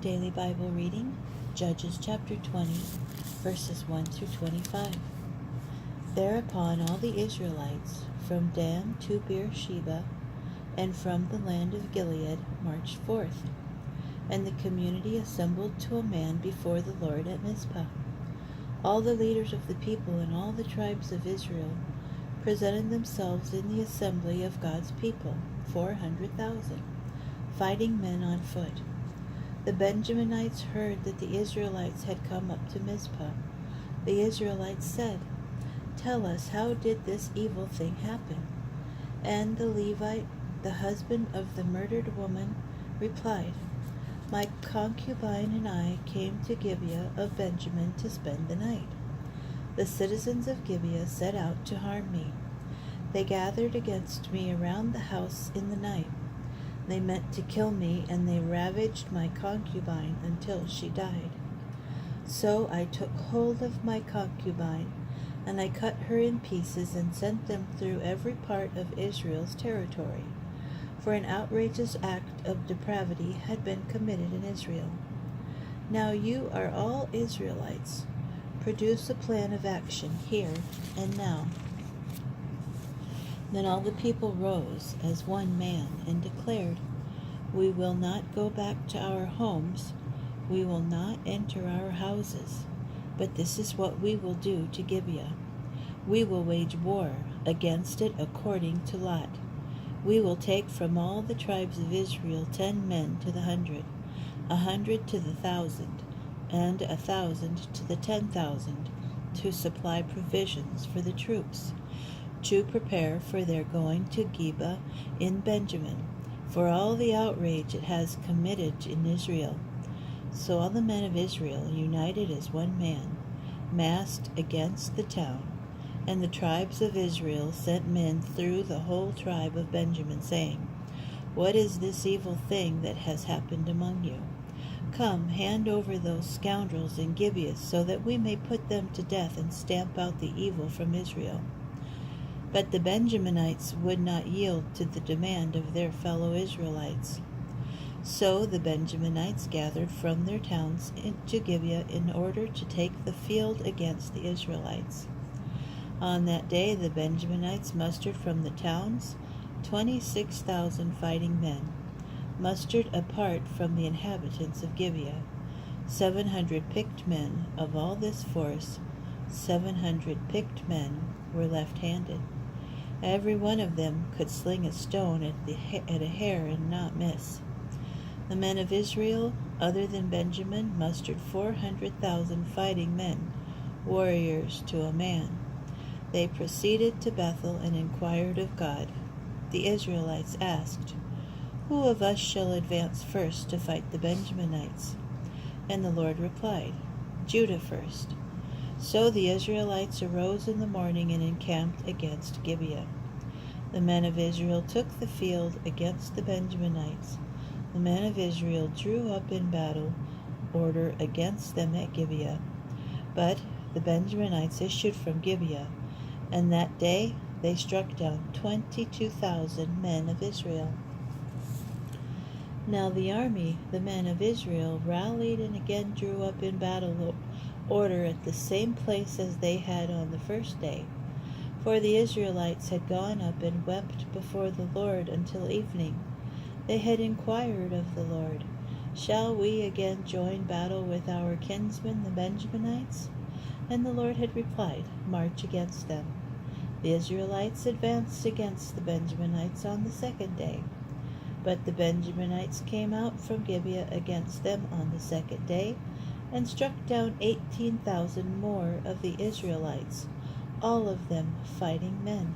Daily Bible reading, Judges chapter 20, verses 1 through 25. Thereupon all the Israelites, from Dan to Beersheba, and from the land of Gilead, marched forth. And the community assembled to a man before the Lord at Mizpah. All the leaders of the people and all the tribes of Israel presented themselves in the assembly of God's people, 400,000, fighting men on foot. The Benjaminites heard that the Israelites had come up to Mizpah. The Israelites said, "Tell us, how did this evil thing happen?" And the Levite, the husband of the murdered woman, replied, "My concubine and I came to Gibeah of Benjamin to spend the night. The citizens of Gibeah set out to harm me. They gathered against me around the house in the night. They meant to kill me, and they ravaged my concubine until she died. So I took hold of my concubine, and I cut her in pieces and sent them through every part of Israel's territory, for an outrageous act of depravity had been committed in Israel. Now you are all Israelites. Produce a plan of action here and now." Then all the people rose as one man and declared, "We will not go back to our homes. We will not enter our houses. But this is what we will do to Gibeah. We will wage war against it according to lot. We will take from all the tribes of Israel 10 men to the 100, 100 to the 1,000, and 1,000 to the 10,000, to supply provisions for the troops, to prepare for their going to Geba in Benjamin, for all the outrage it has committed in Israel." So all the men of Israel, united as one man, massed against the town. And the tribes of Israel sent men through the whole tribe of Benjamin, saying, "What is this evil thing that has happened among you? Come, hand over those scoundrels in Gibeah, so that we may put them to death and stamp out the evil from Israel." But the Benjaminites would not yield to the demand of their fellow Israelites. So the Benjaminites gathered from their towns into Gibeah in order to take the field against the Israelites. On that day the Benjaminites mustered from the towns 26,000 fighting men, mustered apart from the inhabitants of Gibeah. 700 picked men. Of all this force, 700 picked men were left-handed. Every one of them could sling a stone at a hair and not miss. The men of Israel, other than Benjamin, mustered 400,000 fighting men, warriors to a man. They proceeded to Bethel and inquired of God. The Israelites asked, "Who of us shall advance first to fight the Benjaminites?" And the Lord replied, "Judah first." So the Israelites arose in the morning and encamped against Gibeah. The men of Israel took the field against the Benjaminites. The men of Israel drew up in battle order against them at Gibeah. But the Benjaminites issued from Gibeah, and that day they struck down 22,000 men of Israel. Now the army, the men of Israel, rallied and again drew up in battle order at the same place as they had on the first day. For the Israelites had gone up and wept before the Lord until evening. They had inquired of the Lord, "Shall we again join battle with our kinsmen the Benjaminites?" And the Lord had replied, "March against them." The Israelites advanced against the Benjaminites on the second day. But the Benjaminites came out from Gibeah against them on the second day, and struck down 18,000 more of the Israelites, all of them fighting men.